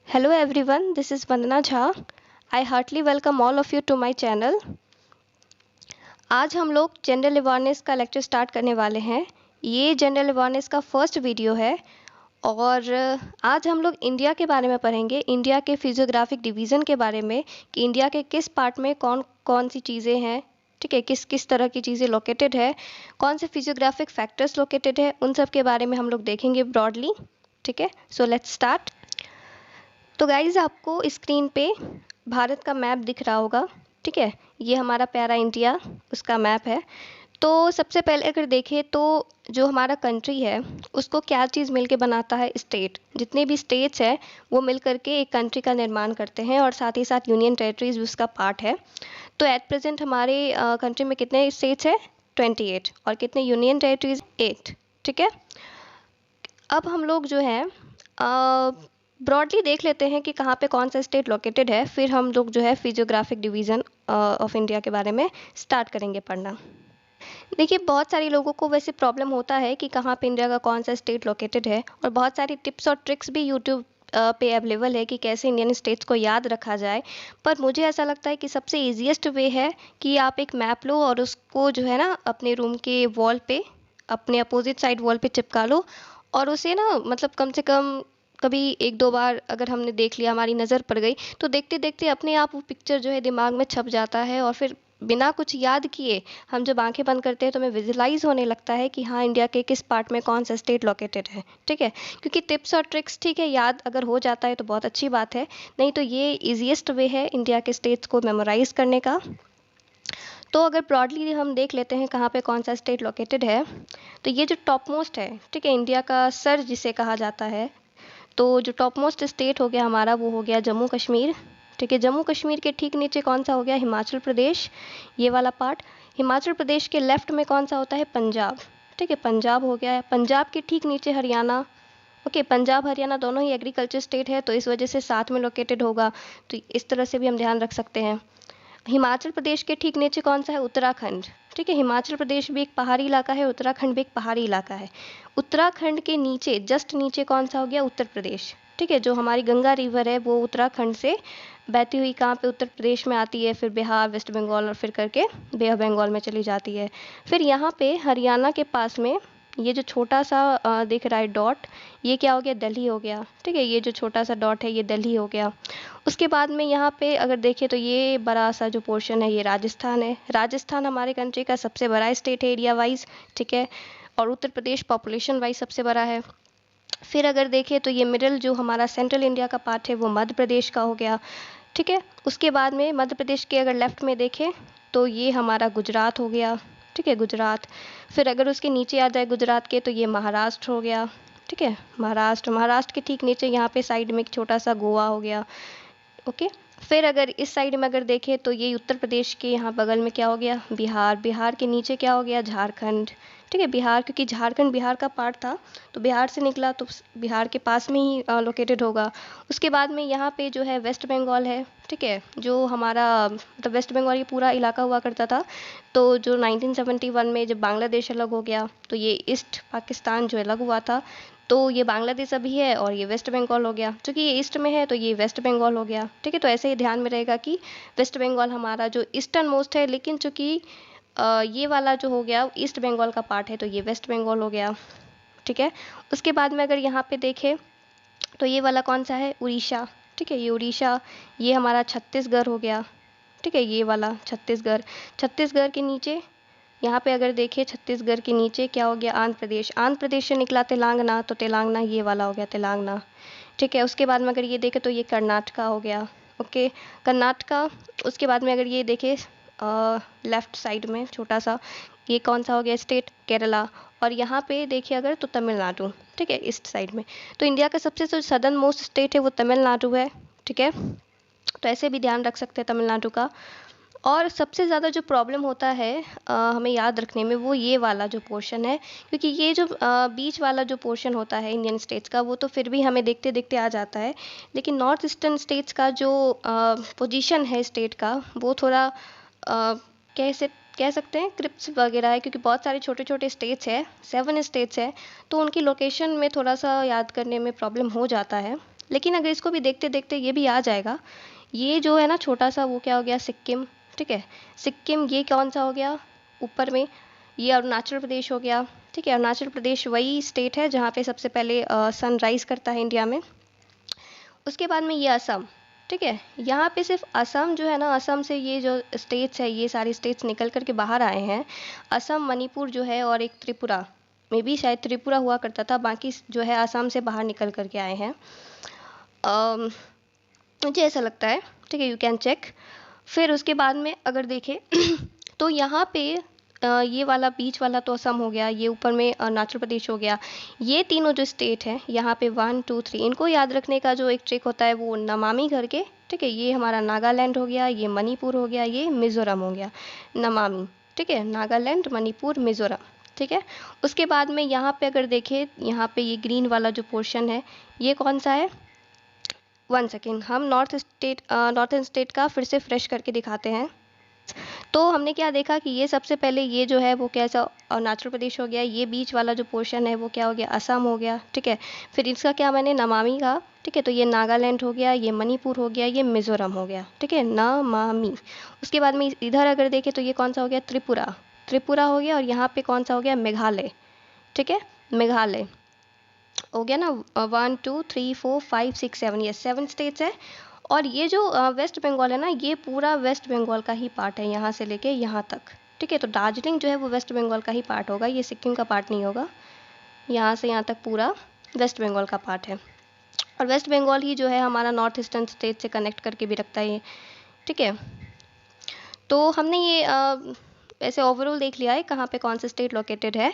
Hello everyone, this is Vandana Jha. I heartily welcome all of you to my channel. आज हम लोग general awareness का lecture start करने वाले हैं। ये जनरल अवेयरनेस का फर्स्ट वीडियो है और आज हम लोग इंडिया के बारे में पढ़ेंगे, इंडिया के फिजियोग्राफिक डिवीज़न के बारे में कि इंडिया के किस पार्ट में कौन कौन सी चीज़ें हैं, ठीक है, किस किस तरह की चीज़ें लोकेटेड है, कौन से फिजियोग्राफिक फैक्टर्स लोकेटेड है, उन सब के बारे में हम लोग देखेंगे ब्रॉडली। ठीक है, सो लेट्स स्टार्ट। तो गाइज आपको स्क्रीन पे भारत का मैप दिख रहा होगा, ठीक है, ये हमारा प्यारा इंडिया उसका मैप है। तो सबसे पहले अगर देखें तो जो हमारा कंट्री है उसको क्या चीज़ मिलके बनाता है, स्टेट। जितने भी स्टेट्स हैं वो मिल करके एक कंट्री का निर्माण करते हैं और साथ ही साथ यूनियन टेरिटरीज भी उसका पार्ट है। तो एट प्रेजेंट हमारे कंट्री में कितने स्टेट्स हैं? 28। और कितने यूनियन टेरिटरीज? 8। ठीक है, अब हम लोग जो है ब्रॉडली देख लेते हैं कि कहाँ पे कौन सा स्टेट लोकेटेड है, फिर हम लोग जो है फिजियोग्राफिक डिवीज़न ऑफ इंडिया के बारे में स्टार्ट करेंगे पढ़ना। देखिए, बहुत सारे लोगों को वैसे प्रॉब्लम होता है कि कहाँ पे इंडिया का कौन सा स्टेट लोकेटेड है, और बहुत सारी टिप्स और ट्रिक्स भी यूट्यूब पे अवेलेबल है कि कैसे इंडियन स्टेट्स को याद रखा जाए। पर मुझे ऐसा लगता है कि सबसे ईजीएस्ट वे है कि आप एक मैप लो और उसको जो है ना अपने रूम के वॉल पे, अपने अपोजिट साइड वॉल पे चिपका लो, और उसे ना मतलब कम से कम कभी एक दो बार अगर हमने देख लिया, हमारी नज़र पड़ गई, तो देखते देखते अपने आप वो पिक्चर जो है दिमाग में छप जाता है, और फिर बिना कुछ याद किए हम जब आंखें बंद करते हैं तो हमें विजुलाइज होने लगता है कि हाँ, इंडिया के किस पार्ट में कौन सा स्टेट लोकेटेड है। ठीक है, क्योंकि टिप्स और ट्रिक्स ठीक है, याद अगर हो जाता है तो बहुत अच्छी बात है, नहीं तो ये इजीएस्ट वे है इंडिया के स्टेट्स को मेमोराइज करने का। तो अगर ब्रॉडली हम देख लेते हैं कहाँ पे कौन सा स्टेट लोकेटेड है, तो ये जो टॉप मोस्ट है, ठीक है, इंडिया का सर जिसे कहा जाता है, तो जो टॉप मोस्ट स्टेट हो गया हमारा वो हो गया जम्मू कश्मीर। ठीक है, जम्मू कश्मीर के ठीक नीचे कौन सा हो गया? हिमाचल प्रदेश, ये वाला पार्ट। हिमाचल प्रदेश के लेफ्ट में कौन सा होता है? पंजाब। ठीक है, पंजाब हो गया है। पंजाब के ठीक नीचे हरियाणा। ओके, पंजाब हरियाणा दोनों ही एग्रीकल्चर स्टेट है तो इस वजह से साथ में लोकेटेड होगा, तो इस तरह से भी हम ध्यान रख सकते हैं। हिमाचल प्रदेश के ठीक नीचे कौन सा है? उत्तराखंड। ठीक है, हिमाचल प्रदेश भी एक पहाड़ी इलाका है, उत्तराखंड भी एक पहाड़ी इलाका है। उत्तराखंड के नीचे जस्ट नीचे कौन सा हो गया? उत्तर प्रदेश। ठीक है, जो हमारी गंगा रिवर है वो उत्तराखंड से बहती हुई कहाँ पे? उत्तर प्रदेश में आती है, फिर बिहार, वेस्ट बंगाल और फिर करके बे ऑफ बंगाल में चली जाती है। फिर यहाँ पे हरियाणा के पास में ये जो छोटा सा दिख रहा है डॉट, ये क्या हो गया? दिल्ली हो गया। ठीक है, ये जो छोटा सा डॉट है ये दिल्ली हो गया। उसके बाद में यहाँ पे अगर देखें तो ये बड़ा सा जो पोर्शन है ये राजस्थान है। राजस्थान हमारे कंट्री का सबसे बड़ा स्टेट है एरिया वाइज, ठीक है, और उत्तर प्रदेश पॉपुलेशन वाइज सबसे बड़ा है। फिर अगर देखें तो ये मिडिल जो हमारा सेंट्रल इंडिया का पार्ट है वो मध्य प्रदेश का हो गया। ठीक है, उसके बाद में मध्य प्रदेश के अगर लेफ्ट में देखें तो ये हमारा गुजरात हो गया। ठीक है, गुजरात। फिर अगर उसके नीचे आ जाए गुजरात के तो ये महाराष्ट्र हो गया। ठीक है, महाराष्ट्र। महाराष्ट्र के ठीक नीचे यहाँ पे साइड में एक छोटा सा गोवा हो गया। ओके, फिर अगर इस साइड में अगर देखें तो ये उत्तर प्रदेश के यहाँ बगल में क्या हो गया? बिहार। बिहार के नीचे क्या हो गया? झारखंड। ठीक है, बिहार, क्योंकि झारखंड बिहार का पार्ट था तो बिहार से निकला तो बिहार के पास में ही लोकेटेड होगा। उसके बाद में यहाँ पे जो है वेस्ट बंगाल है। ठीक है, जो हमारा मतलब वेस्ट बंगाल ये पूरा इलाका हुआ करता था, तो जो 1971 में जब बांग्लादेश अलग हो गया तो ये ईस्ट पाकिस्तान जो अलग हुआ था, तो ये बांग्लादेश अभी है और ये वेस्ट बंगाल हो गया। क्योंकि ये ईस्ट में है तो ये वेस्ट बंगाल हो गया। ठीक है, तो ऐसे ही ध्यान में रहेगा कि वेस्ट बंगाल हमारा जो ईस्टर्न मोस्ट है, लेकिन चूंकि ये वाला जो हो गया ईस्ट बंगाल का पार्ट है तो ये वेस्ट बंगाल हो गया। ठीक है, उसके बाद में अगर यहाँ पे देखें तो ये वाला कौन सा है? उड़ीसा। ठीक है, ये उड़ीसा, ये हमारा छत्तीसगढ़ हो गया। ठीक है, ये वाला छत्तीसगढ़। छत्तीसगढ़ के नीचे यहाँ पे अगर देखिए छत्तीसगढ़ के नीचे क्या हो गया? आंध्र प्रदेश। आंध्र प्रदेश से निकला तेलंगाना, तो तेलंगाना ये वाला हो गया तेलंगाना। ठीक है, उसके बाद में अगर ये देखें तो ये कर्नाटका हो गया। ओके, कर्नाटका। उसके बाद में अगर ये देखें लेफ्ट साइड में छोटा सा, ये कौन सा हो गया स्टेट? केरला। और यहाँ पे देखिए अगर तो तमिलनाडु। ठीक है, ईस्ट साइड में। तो इंडिया का सबसे जो सदर्न मोस्ट स्टेट है वो तमिलनाडु है। ठीक है, तो ऐसे भी ध्यान रख सकते हैं तमिलनाडु का। और सबसे ज़्यादा जो प्रॉब्लम होता है हमें याद रखने में वो ये वाला जो पोर्शन है, क्योंकि ये जो बीच वाला जो पोर्शन होता है इंडियन स्टेट्स का वो तो फिर भी हमें देखते देखते आ जाता है, लेकिन नॉर्थ ईस्टर्न स्टेट्स का जो पोजीशन है स्टेट का वो थोड़ा कैसे कह सकते हैं क्रिप्स वगैरह है, क्योंकि बहुत सारे छोटे छोटे स्टेट्स है, 7 स्टेट्स है, तो उनकी लोकेशन में थोड़ा सा याद करने में प्रॉब्लम हो जाता है। लेकिन अगर इसको भी देखते देखते ये भी आ जाएगा। ये जो है ना छोटा सा, वो क्या हो गया, सिक्किम। ठीक है, सिक्किम ये कौन सा हो गया ऊपर में, ये अरुणाचल प्रदेश हो गया। ठीक है, अरुणाचल प्रदेश वही स्टेट है जहाँ पे सबसे पहले सनराइज करता है इंडिया में। उसके बाद में ये असम। ठीक है, यहाँ पे सिर्फ असम जो है ना, असम से ये जो स्टेट्स है, ये सारी स्टेट्स निकल करके बाहर आए हैं। असम, मणिपुर जो है, और एक त्रिपुरा, में भी शायद त्रिपुरा हुआ करता था, बाकी जो है असम से बाहर निकल करके आए हैं। मुझे ऐसा लगता है। ठीक है, यू कैन चेक। फिर उसके बाद में अगर देखें तो यहाँ पे ये वाला बीच वाला तो असम हो गया, ये ऊपर में अरुणाचल प्रदेश हो गया। ये तीनों जो स्टेट हैं यहाँ पे 1 2 3, इनको याद रखने का जो एक ट्रिक होता है वो नमामि करके। ठीक है, ये हमारा नागालैंड हो गया, ये मणिपुर हो गया, ये मिज़ोरम हो गया। नमामि। ठीक है, नागालैंड, मणिपुर, मिज़ोरम। ठीक है, उसके बाद में यहाँ पे अगर देखें, यहाँ पे ये ग्रीन वाला जो पोर्शन है, ये कौन सा है। 1 सेकेंड, हम नॉर्थन स्टेट का फिर से फ्रेश करके दिखाते हैं। तो हमने क्या देखा कि ये सबसे पहले ये जो है वो कैसा, अरुणाचल प्रदेश हो गया। ये बीच वाला जो पोर्शन है वो क्या हो गया, असम हो गया। ठीक है, फिर इसका क्या मैंने नमामि कहा। ठीक है, तो ये नागालैंड हो गया, ये मणिपुर हो गया, ये मिज़ोरम हो गया। ठीक है, नमामि। उसके बाद में इधर अगर देखें तो ये कौन सा हो गया, त्रिपुरा। त्रिपुरा हो गया, और यहाँ पे कौन सा हो गया, मेघालय। ठीक है, मेघालय हो गया ना। 1 2 3 4 5 6 7, ये 7 स्टेट्स है। और ये जो वेस्ट बंगाल है ना, ये पूरा वेस्ट बंगाल का ही पार्ट है, यहाँ से लेके यहाँ तक। ठीक है, तो दार्जिलिंग जो है वो वेस्ट बंगाल का ही पार्ट होगा, ये सिक्किम का पार्ट नहीं होगा। यहाँ से यहाँ तक पूरा वेस्ट बंगाल का पार्ट है। और वेस्ट बंगाल ही जो है हमारा नॉर्थ ईस्टर्न स्टेट से कनेक्ट करके भी रखता है ये। ठीक है, तो हमने ये ऐसे ओवरऑल देख लिया है कहाँ पे कौन सा स्टेट लोकेटेड है।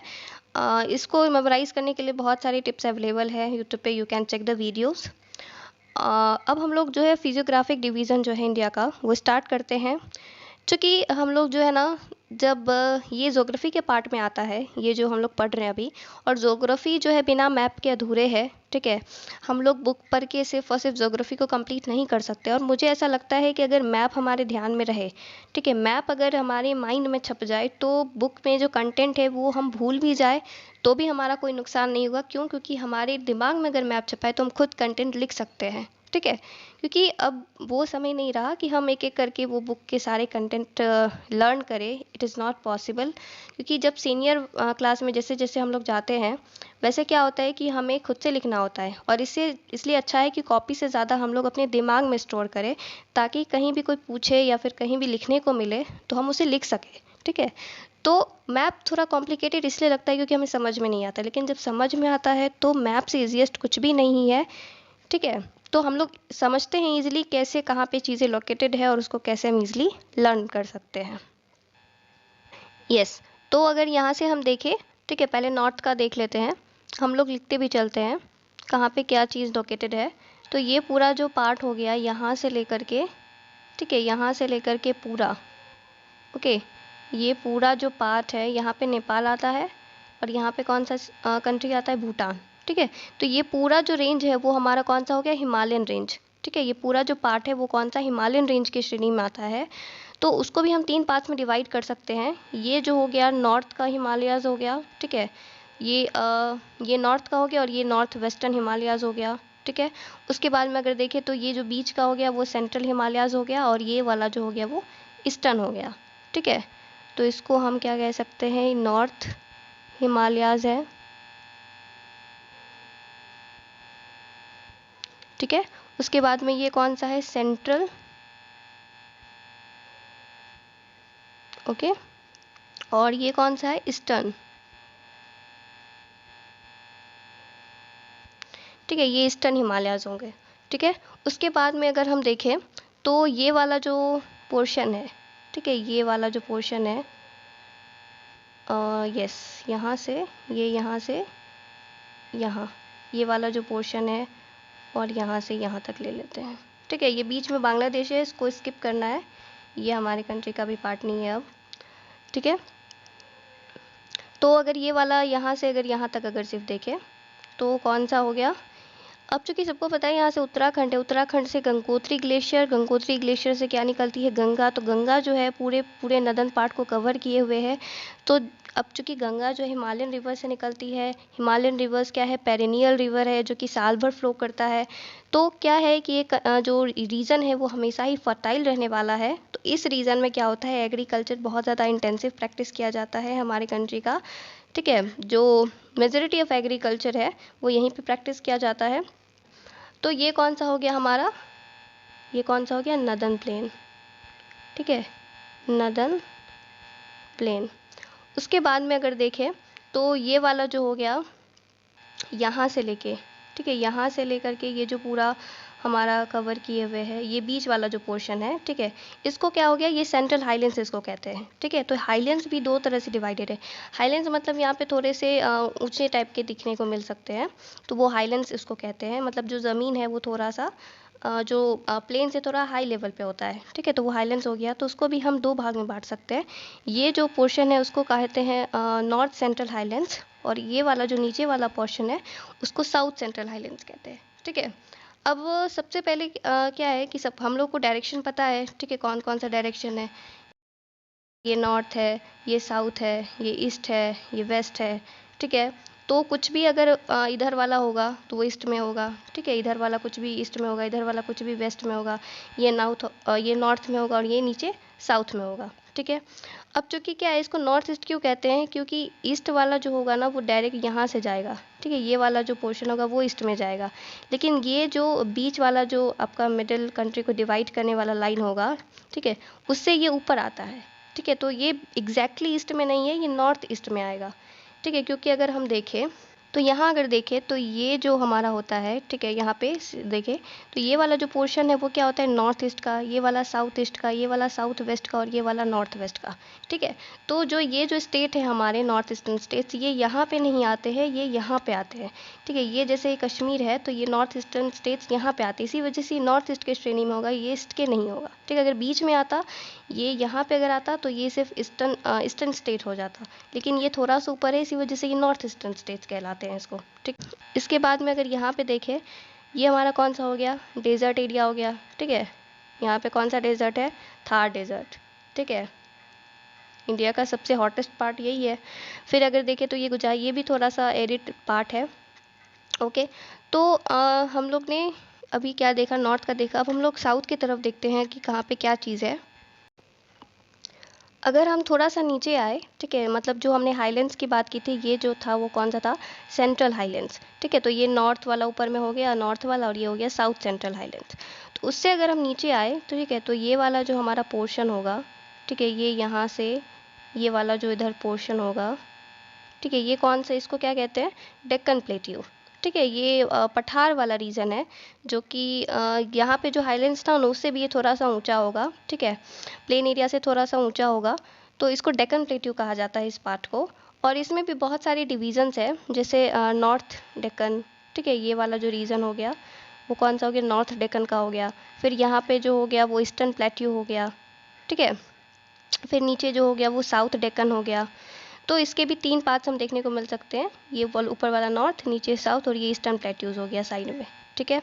इसको मेमोराइज करने के लिए बहुत सारी टिप्स अवेलेबल है यूट्यूब पे, you can check the videos. अब हम लोग जो है फिजियोग्राफिक डिवीज़न जो है इंडिया का वो स्टार्ट करते हैं। चूँकि हम लोग जो है ना, जब ये ज्योग्राफी के पार्ट में आता है, ये जो हम लोग पढ़ रहे हैं अभी, और ज्योग्राफी जो है बिना मैप के अधूरे है। ठीक है, हम लोग बुक पढ़ के सिर्फ और सिर्फ ज्योग्राफी को कंप्लीट नहीं कर सकते। और मुझे ऐसा लगता है कि अगर मैप हमारे ध्यान में रहे, ठीक है, मैप अगर हमारे माइंड में छप जाए, तो बुक में जो कंटेंट है वो हम भूल भी जाए तो भी हमारा कोई नुकसान नहीं होगा। क्यों? क्योंकि हमारे दिमाग में अगर मैप छपा है तो हम खुद कंटेंट लिख सकते हैं। ठीक है, क्योंकि अब वो समय नहीं रहा कि हम एक एक करके वो बुक के सारे कंटेंट लर्न करें। इट इज़ नॉट पॉसिबल, क्योंकि जब सीनियर क्लास में जैसे जैसे हम लोग जाते हैं, वैसे क्या होता है कि हमें खुद से लिखना होता है। और इससे इसलिए अच्छा है कि कॉपी से ज़्यादा हम लोग अपने दिमाग में स्टोर करें, ताकि कहीं भी कोई पूछे या फिर कहीं भी लिखने को मिले तो हम उसे लिख सकें। ठीक है, तो मैप थोड़ा कॉम्प्लिकेटेड इसलिए लगता है क्योंकि हमें समझ में नहीं आता, लेकिन जब समझ में आता है तो मैप से ईजिएस्ट कुछ भी नहीं है। ठीक है, तो हम लोग समझते हैं इजीली कैसे कहाँ पे चीज़ें लोकेटेड है और उसको कैसे हम इजीली लर्न कर सकते हैं। यस, तो अगर यहाँ से हम देखें, ठीक है, पहले नॉर्थ का देख लेते हैं। हम लोग लिखते भी चलते हैं कहाँ पे क्या चीज़ लोकेटेड है। तो ये पूरा जो पार्ट हो गया यहाँ से लेकर के, ठीक है, यहाँ से लेकर के पूरा, ओके, ये पूरा जो पार्ट है, यहाँ पे नेपाल आता है, और यहाँ पे कौन सा कंट्री आता है, भूटान। ठीक है, तो ये पूरा जो रेंज है वो हमारा कौन सा हो गया, हिमालयन रेंज। ठीक है, ये पूरा जो पार्ट है वो कौन सा, हिमालयन रेंज की श्रेणी में आता है। तो उसको भी हम 3 पार्ट्स में डिवाइड कर सकते हैं। ये जो हो गया नॉर्थ का हिमालयाज़ हो गया। ठीक है, ये नॉर्थ का हो गया, और ये नॉर्थ वेस्टर्न हिमालयाज़ हो गया। ठीक है, उसके बाद में अगर देखें तो ये जो बीच का हो गया वो सेंट्रल हिमालयाज़ हो गया, और ये वाला जो हो गया वो ईस्टर्न हो गया। ठीक है, तो इसको हम क्या कह सकते हैं, नॉर्थ हिमालयाज़ है। ठीक है, उसके बाद में ये कौन सा है, सेंट्रल। ओके, और ये कौन सा है, ईस्टर्न। ठीक है, ये ईस्टर्न हिमालयाज़ होंगे। ठीक है, उसके बाद में अगर हम देखें तो ये वाला जो पोर्शन है, ठीक है, ये वाला जो पोर्शन है, यस, यहाँ से यहाँ से यहाँ, ये वाला जो पोर्शन है, और यहाँ से यहाँ तक ले लेते हैं। ठीक है, ये बीच में बांग्लादेश है, इसको स्किप करना है, ये हमारे कंट्री का भी पार्ट नहीं है अब। ठीक है, तो अगर ये वाला यहाँ से अगर यहाँ तक अगर सिर्फ देखें तो कौन सा हो गया, अब चूंकि सबको पता है यहाँ से उत्तराखंड है, उत्तराखंड से गंगोत्री ग्लेशियर, गंगोत्री ग्लेशियर से क्या निकलती है, गंगा। तो गंगा जो है पूरे पूरे नदन पार्ट को कवर किए हुए है। तो अब चूंकि गंगा जो है हिमालयन रिवर से निकलती है, हिमालयन रिवर्स क्या है, पेरिनियल रिवर है जो कि साल भर फ्लो करता है। तो क्या है कि जो रीजन है वो हमेशा ही फर्टाइल रहने वाला है। तो इस रीजन में क्या होता है, एग्रीकल्चर बहुत ज़्यादा इंटेंसिव प्रैक्टिस किया जाता है हमारे कंट्री का। ठीक है, जो मेजोरिटी ऑफ एग्रीकल्चर है वो यहीं पे प्रैक्टिस किया जाता है। तो ये कौन सा हो गया हमारा, ये कौन सा हो गया, नदन प्लेन। ठीक है, नदन प्लेन। उसके बाद में अगर देखें तो ये वाला जो हो गया यहाँ से लेके, ठीक है, यहाँ से लेकर के ये जो पूरा हमारा कवर किए हुए है, ये बीच वाला जो पोर्शन है, ठीक है, इसको क्या हो गया, ये सेंट्रल हाईलैंड्स इसको कहते हैं। ठीक है, तो हाईलैंड्स भी दो तरह से डिवाइडेड है। हाईलैंड्स मतलब यहाँ पे थोड़े से ऊंचे टाइप के दिखने को मिल सकते हैं, तो वो हाईलैंड्स इसको कहते हैं। मतलब जो ज़मीन है वो थोड़ा सा जो प्लेन से थोड़ा हाई लेवल पे होता है। ठीक है, तो वो हाईलैंड्स हो गया। तो उसको भी हम दो भाग में बांट सकते हैं। ये जो पोर्शन है उसको कहते हैं नॉर्थ सेंट्रल हाईलैंड्स, और ये वाला जो नीचे वाला पोर्शन है उसको साउथ सेंट्रल हाईलैंड्स कहते हैं। ठीक है, अब सबसे पहले क्या है कि सब हम लोग को डायरेक्शन पता है। ठीक है, कौन कौन सा डायरेक्शन है, ये नॉर्थ है, ये साउथ है, ये ईस्ट है, ये वेस्ट है। ठीक है, तो कुछ भी अगर इधर वाला होगा तो वो ईस्ट में होगा। ठीक है, इधर वाला कुछ भी ईस्ट में होगा, इधर वाला कुछ भी वेस्ट में होगा, ये नॉर्थ में होगा और ये नीचे साउथ में होगा। ठीक है, अब चूंकि क्या है, इसको नॉर्थ ईस्ट क्यों कहते हैं, क्योंकि ईस्ट वाला जो होगा ना वो डायरेक्ट यहाँ से जाएगा। ठीक है, ये वाला जो पोर्शन होगा वो ईस्ट में जाएगा, लेकिन ये जो बीच वाला जो आपका मिडिल कंट्री को डिवाइड करने वाला लाइन होगा, ठीक है, उससे ये ऊपर आता है। ठीक है, तो ये एग्जैक्टली ईस्ट में नहीं है, ये नॉर्थ ईस्ट में आएगा। ठीक है, क्योंकि अगर हम देखें तो यहाँ अगर देखें तो ये जो हमारा होता है, ठीक है, यहाँ पे देखें तो ये वाला जो पोर्शन है वो क्या होता है, नॉर्थ ईस्ट का, ये वाला साउथ ईस्ट का, ये वाला साउथ वेस्ट का और ये वाला नॉर्थ वेस्ट का। ठीक है, तो ये जो स्टेट है हमारे नॉर्थ ईस्टर्न स्टेट्स, ये यहाँ पे नहीं आते हैं, ये यहाँ पे आते हैं। ठीक है, ये जैसे कश्मीर है तो ये नॉर्थ ईस्टर्न स्टेट्स यहाँ पे आते हैं, इसी वजह से नॉर्थ ईस्ट के श्रेणी में होगा, ये ईस्ट के नहीं होगा। ठीक है, अगर बीच में आता, ये यहाँ पे अगर आता तो ये सिर्फ ईस्टर्न स्टेट हो जाता, लेकिन ये थोड़ा सा ऊपर है, इसी वजह से ये नॉर्थ ईस्टर्न स्टेट्स कहलाते हैं इसको। ठीक, इसके बाद में अगर यहाँ पे देखें, ये हमारा कौन सा हो गया, डेजर्ट एरिया हो गया। ठीक है, यहाँ पे कौन सा डेजर्ट है, थार डेजर्ट। ठीक है, इंडिया का सबसे हॉटेस्ट पार्ट यही है। फिर अगर देखें तो ये गुजरात, ये भी थोड़ा सा एरिड पार्ट है। ओके, तो हम लोग ने अभी क्या देखा, नॉर्थ का देखा। अब हम लोग साउथ की तरफ देखते हैं कि कहाँ पे क्या चीज़ है। अगर हम थोड़ा सा नीचे आए, ठीक है, मतलब जो हमने हाईलैंड्स की बात की थी, ये जो था वो कौन सा था, सेंट्रल हाईलैंड्स। ठीक है, तो ये नॉर्थ वाला ऊपर में हो गया, नॉर्थ वाला, और ये हो गया साउथ सेंट्रल हाईलैंड्स। तो उससे अगर हम नीचे आए तो ठीक है, तो ये वाला जो हमारा पोर्शन होगा, ठीक है, ये यहाँ से ये वाला जो इधर पोर्शन होगा, ठीक है, ये कौन सा, इसको क्या कहते हैं, डेक्कन प्लेट्यू। ठीक है, ये पठार वाला रीजन है, जो कि यहाँ पे जो हाईलैंड्स था ना उससे भी ये थोड़ा सा ऊंचा होगा। ठीक है, प्लेन एरिया से थोड़ा सा ऊंचा होगा, तो इसको डेक्कन प्लेट्यू कहा जाता है इस पार्ट को। और इसमें भी बहुत सारी डिवीजन्स है, जैसे नॉर्थ डेक्कन। ठीक है, ये वाला जो रीजन हो गया वो कौन सा हो गया, नॉर्थ डेक्कन का हो गया। फिर यहाँ पे जो हो गया वो ईस्टर्न प्लेट्यू हो गया। ठीक है, फिर नीचे जो हो गया वो साउथ डेक्कन हो गया। तो इसके भी तीन पार्ट्स हम देखने को मिल सकते हैं, ये ऊपर वाला नॉर्थ, नीचे साउथ, और ये ईस्टर्न प्लेट्यूज हो गया साइड में। ठीक है,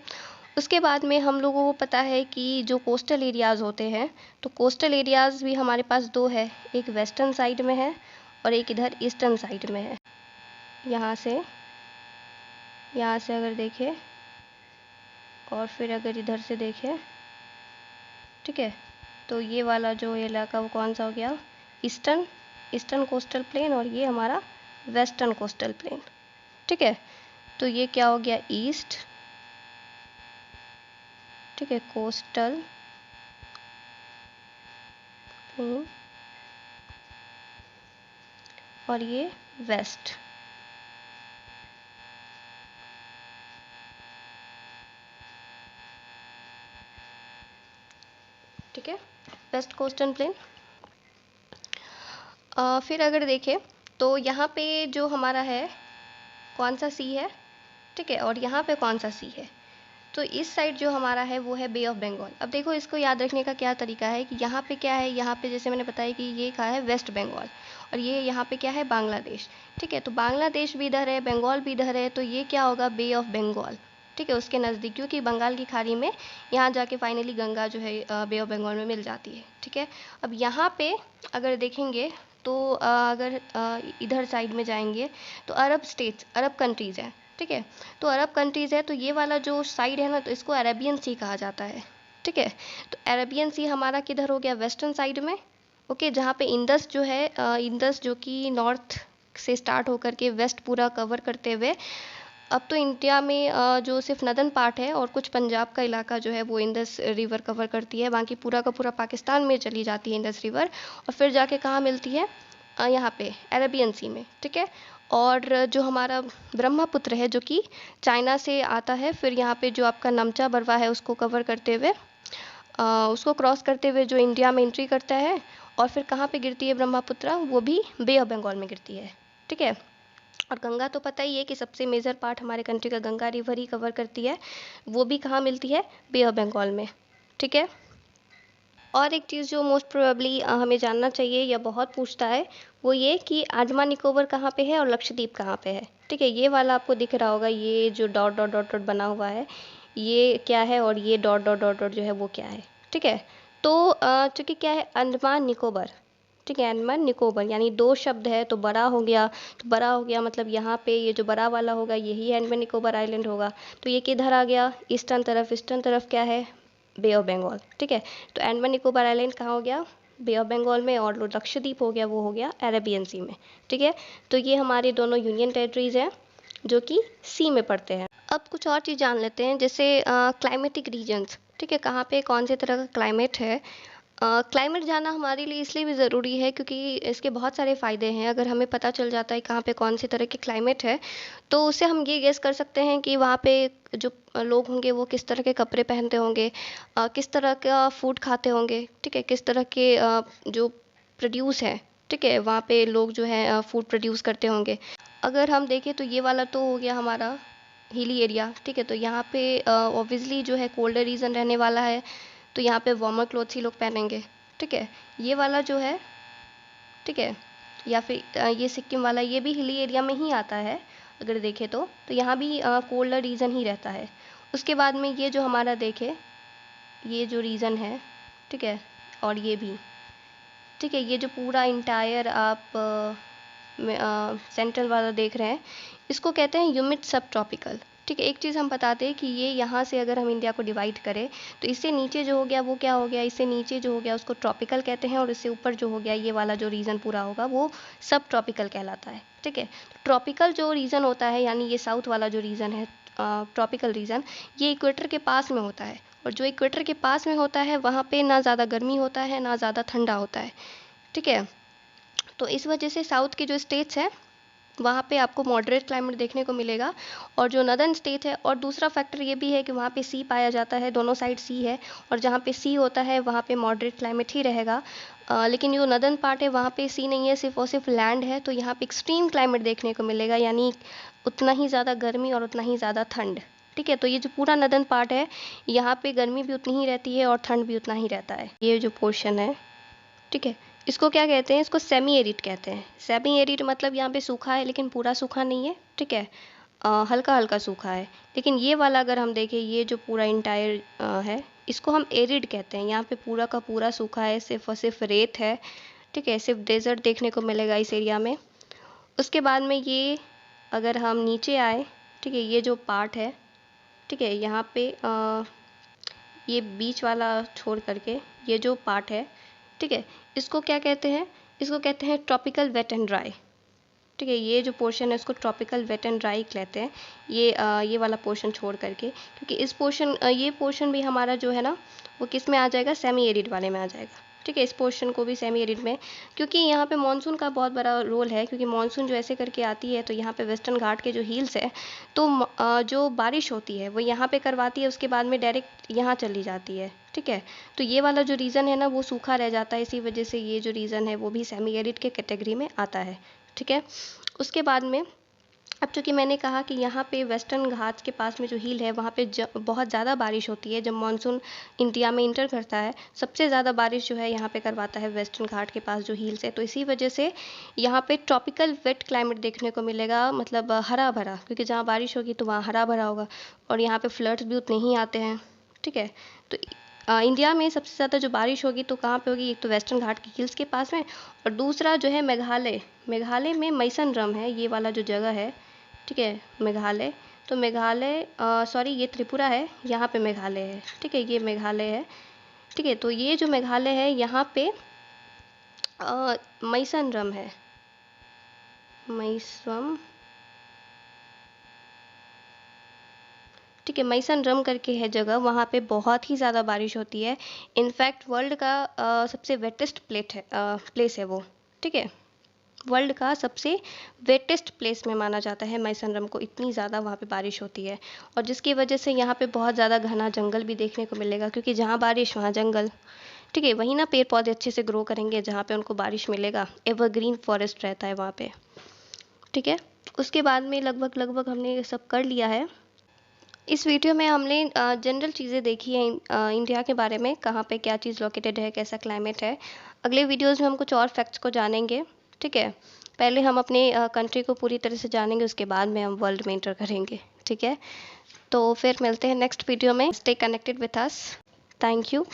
उसके बाद में हम लोगों को पता है कि जो कोस्टल एरियाज़ होते हैं, तो कोस्टल एरियाज़ भी हमारे पास दो है, एक वेस्टर्न साइड में है और एक इधर ईस्टर्न साइड में है। यहाँ से अगर देखें और फिर अगर इधर से देखें, ठीक है, तो ये वाला जो इलाका वो कौन सा हो गया, ईस्टर्न ईस्टर्न कोस्टल प्लेन, और ये हमारा वेस्टर्न कोस्टल प्लेन। ठीक है, तो ये क्या हो गया, ईस्ट, ठीक है, कोस्टल प्लेन, और ये वेस्ट। ठीक है, वेस्ट कोस्टल प्लेन। फिर अगर देखें तो यहाँ पे जो हमारा है कौन सा सी है, ठीक है, और यहाँ पे कौन सा सी है, तो इस साइड जो हमारा है वो है बे ऑफ बंगाल। अब देखो इसको याद रखने का क्या तरीका है कि यहाँ पे क्या है, यहाँ पे जैसे मैंने बताया कि ये कहा है वेस्ट बंगाल, और ये यहाँ पे क्या है, बांग्लादेश। ठीक है, तो बांग्लादेश भी इधर है, बंगाल भी इधर है, तो ये क्या होगा, बे ऑफ बंगाल। ठीक है, उसके नज़दीक, क्योंकि बंगाल की खाड़ी में यहाँ जाके फाइनली गंगा जो है बे ऑफ बंगाल में मिल जाती है। ठीक है, अब यहाँ पे अगर देखेंगे तो अगर इधर साइड में जाएंगे तो अरब स्टेट्स, अरब कंट्रीज़ हैं। ठीक है, तो अरब कंट्रीज़ है, तो ये वाला जो साइड है ना, तो इसको अरेबियन सी कहा जाता है। ठीक है, तो अरेबियन सी हमारा किधर हो गया, वेस्टर्न साइड में। ओके, जहाँ पे इंडस जो है, इंडस जो कि नॉर्थ से स्टार्ट होकर के वेस्ट पूरा कवर करते हुए, अब तो इंडिया में जो सिर्फ नदन पार्ट है और कुछ पंजाब का इलाका जो है वो इंडस रिवर कवर करती है, बाकी पूरा का पूरा पाकिस्तान में चली जाती है इंडस रिवर, और फिर जाके कहाँ मिलती है, यहाँ पे अरेबियन सी में। ठीक है, और जो हमारा ब्रह्मपुत्र है जो कि चाइना से आता है, फिर यहाँ पे जो आपका नमचा बरवा है उसको कवर करते हुए, उसको क्रॉस करते हुए जो इंडिया में एंट्री करता है, और फिर कहाँ पे गिरती है ब्रह्मपुत्र, वो भी बे ऑफ बंगाल में गिरती है। ठीक है, और गंगा तो पता ही है कि सबसे मेजर पार्ट हमारे कंट्री का गंगा रिवर ही कवर करती है, वो भी कहाँ मिलती है, बे ऑफ बंगाल में। ठीक है, और एक चीज़ जो मोस्ट प्रोबेबली हमें जानना चाहिए या बहुत पूछता है, वो ये कि अंडमान निकोबार कहाँ पे है और लक्षद्वीप कहाँ पे है। ठीक है, ये वाला आपको दिख रहा होगा, ये जो डॉट डॉट डॉट डॉट बना हुआ है, ये क्या है, और ये डॉट डॉट डॉट डॉट जो है वो क्या है। ठीक है, तो चूँकि क्या है, अंडमान निकोबार, ठीक है, अंडमान निकोबार यानी दो शब्द है, तो बड़ा हो गया, तो बड़ा हो गया मतलब यहाँ पे ये जो बड़ा वाला होगा यही अंडमान निकोबार आइलैंड होगा। तो ये किधर आ गया, ईस्टर्न तरफ, ईस्टर्न तरफ क्या है, बे ऑफ बंगाल। ठीक है, तो अंडमान निकोबार आइलैंड कहाँ हो गया, बे ऑफ बंगाल में, और लक्षद्वीप हो गया, वो हो गया अरेबियन सी में। ठीक है, तो ये हमारे दोनों यूनियन टेरिटरीज हैं जो कि सी में पड़ते हैं। अब कुछ और चीज़ जान लेते हैं, जैसे क्लाइमेटिक रीजन्स। ठीक है, कहाँ पे कौन से तरह का क्लाइमेट है। क्लाइमेट जानना हमारे लिए इसलिए भी ज़रूरी है क्योंकि इसके बहुत सारे फ़ायदे हैं। अगर हमें पता चल जाता है कहाँ पे कौन सी तरह की क्लाइमेट है, तो उससे हम ये गेस कर सकते हैं कि वहाँ पे जो लोग होंगे वो किस तरह के कपड़े पहनते होंगे, किस तरह का फूड खाते होंगे। ठीक है, किस तरह के जो प्रोड्यूस है, ठीक है, वहाँ पे लोग जो है फूड प्रोड्यूस करते होंगे। अगर हम देखें तो ये वाला तो हो गया हमारा हिली एरिया। ठीक है, तो यहाँ पे ऑब्वियसली जो है कोल्डर रीजन रहने वाला है, तो यहाँ पे वार्मर क्लोथ्स ही लोग पहनेंगे। ठीक है, ये वाला जो है, ठीक है, या फिर ये सिक्किम वाला, ये भी हिली एरिया में ही आता है अगर देखें तो यहाँ भी कोल्डर रीजन ही रहता है। उसके बाद में ये जो हमारा देखे, ये जो रीजन है, ठीक है, और ये भी, ठीक है, ये जो पूरा इंटायर आप सेंट्रल वाला देख रहे हैं, इसको कहते हैं ह्यूमिड सब ट्रॉपिकल। ठीक है, एक चीज़ हम बताते हैं कि ये यहाँ से अगर हम इंडिया को डिवाइड करें तो इससे नीचे जो हो गया वो क्या हो गया, इससे नीचे जो हो गया उसको ट्रॉपिकल कहते हैं, और इससे ऊपर जो हो गया ये वाला जो रीजन पूरा होगा वो सब ट्रॉपिकल कहलाता है। ठीक है, तो ट्रॉपिकल जो रीजन होता है, यानी ये साउथ वाला जो रीजन है, ट्रॉपिकल रीजन, ये इक्वेटर के पास में होता है, और जो इक्वेटर के पास में होता है वहाँ पे ना ज़्यादा गर्मी होता है ना ज़्यादा ठंडा होता है। ठीक है, तो इस वजह से साउथ के जो स्टेट्स हैं वहाँ पे आपको मॉडरेट क्लाइमेट देखने को मिलेगा, और जो नदर्न स्टेट है, और दूसरा फैक्टर ये भी है कि वहाँ पे सी पाया जाता है, दोनों साइड सी है, और जहाँ पे सी होता है वहाँ पे मॉडरेट क्लाइमेट ही रहेगा। लेकिन जो नदर्न पार्ट है वहाँ पे सी नहीं है, सिर्फ और सिर्फ लैंड है, तो यहाँ पे एक्सट्रीम क्लाइमेट देखने को मिलेगा, यानी उतना ही ज़्यादा गर्मी और उतना ही ज़्यादा ठंड। ठीक है, तो ये जो पूरा नदर्न पार्ट है यहाँ पे गर्मी भी उतनी ही रहती है और ठंड भी उतना ही रहता है। ये जो पोर्शन है, ठीक है, इसको क्या कहते हैं, इसको सेमी एरिड कहते हैं। सेमी एरिड मतलब यहाँ पे सूखा है लेकिन पूरा सूखा नहीं है। ठीक है, हल्का हल्का सूखा है। लेकिन ये वाला अगर हम देखें, ये जो पूरा इंटायर है, इसको हम एरिड कहते हैं। यहाँ पे पूरा का पूरा सूखा है, सिर्फ और सिर्फ रेत है। ठीक है, सिर्फ डेजर्ट देखने को मिलेगा इस एरिया में। उसके बाद में ये अगर हम नीचे आए, ठीक है, ये जो पार्ट है, ठीक है, यहाँ पे ये बीच वाला छोड़ करके ये जो पार्ट है, ठीक है, इसको क्या कहते हैं, इसको कहते हैं ट्रॉपिकल वेट एंड ड्राई। ठीक है, ये जो पोर्शन है उसको ट्रॉपिकल वेट एंड ड्राई कहते हैं, ये वाला पोर्शन छोड़ करके, क्योंकि इस पोर्शन ये पोर्शन भी हमारा जो है ना वो किस में आ जाएगा, सेमी एरिड वाले में आ जाएगा। ठीक है, इस पोर्शन को भी सेमी एरिड में, क्योंकि यहाँ पे मानसून का बहुत बड़ा रोल है, क्योंकि मानसून जो ऐसे करके आती है तो यहाँ पे वेस्टर्न घाट के जो हिल्स है, तो जो बारिश होती है वो यहाँ पे करवाती है, उसके बाद में डायरेक्ट यहाँ चली जाती है। ठीक है, तो ये वाला जो रीज़न है ना वो सूखा रह जाता है, इसी वजह से ये जो रीज़न है वो भी सेमी एरिड के कैटेगरी में आता है। ठीक है, उसके बाद में अब चूँकि मैंने कहा कि यहाँ पे वेस्टर्न घाट्स के पास में जो हिल है वहाँ पे बहुत ज़्यादा बारिश होती है। जब मानसून इंडिया में इंटर करता है सबसे ज़्यादा बारिश जो है यहाँ पे करवाता है वेस्टर्न घाट के पास जो हिल्स है। तो इसी वजह से यहाँ पे ट्रॉपिकल वेट क्लाइमेट देखने को मिलेगा, मतलब हरा भरा, क्योंकि जहाँ बारिश होगी तो वहाँ हरा भरा होगा और यहाँ पे फ्लड्स भी उतने ही आते हैं। ठीक है, तो इंडिया में सबसे ज़्यादा जो बारिश होगी तो कहाँ पे होगी, एक तो वेस्टर्न घाट की हिल्स के पास में, और दूसरा जो है मेघालय। मेघालय में मैसनरम है ये वाला जो जगह है, ठीक है, मेघालय। तो मेघालय, सॉरी ये त्रिपुरा है, यहाँ पे मेघालय है, ठीक है, ये मेघालय है, ठीक है। तो ये जो मेघालय है यहाँ पे मैसनरम है, मैसम, ठीक है, मैसनरम करके है जगह, वहाँ पे बहुत ही ज़्यादा बारिश होती है। इनफैक्ट वर्ल्ड का सबसे वेटेस्ट प्लेस है वो, ठीक है, वर्ल्ड का सबसे वेटेस्ट प्लेस में माना जाता है मैसनरम को, इतनी ज़्यादा वहाँ पे बारिश होती है। और जिसकी वजह से यहाँ पे बहुत ज़्यादा घना जंगल भी देखने को मिलेगा, क्योंकि जहाँ बारिश वहाँ जंगल, ठीक है, वहीं ना पेड़ पौधे अच्छे से ग्रो करेंगे जहाँ पे उनको बारिश मिलेगा। एवरग्रीन फॉरेस्ट रहता है वहाँ पे, ठीक है। उसके बाद में लगभग लगभग हमने ये सब कर लिया है। इस वीडियो में हमने जनरल चीज़ें देखी हैं इंडिया के बारे में, कहाँ पे क्या चीज़ लोकेटेड है, कैसा क्लाइमेट है। अगले वीडियोस में हम कुछ और फैक्ट्स को जानेंगे, ठीक है। पहले हम अपने कंट्री को पूरी तरह से जानेंगे, उसके बाद में हम वर्ल्ड में इंटर करेंगे, ठीक है। तो फिर मिलते हैं नेक्स्ट वीडियो में। Stay connected with us. Thank you.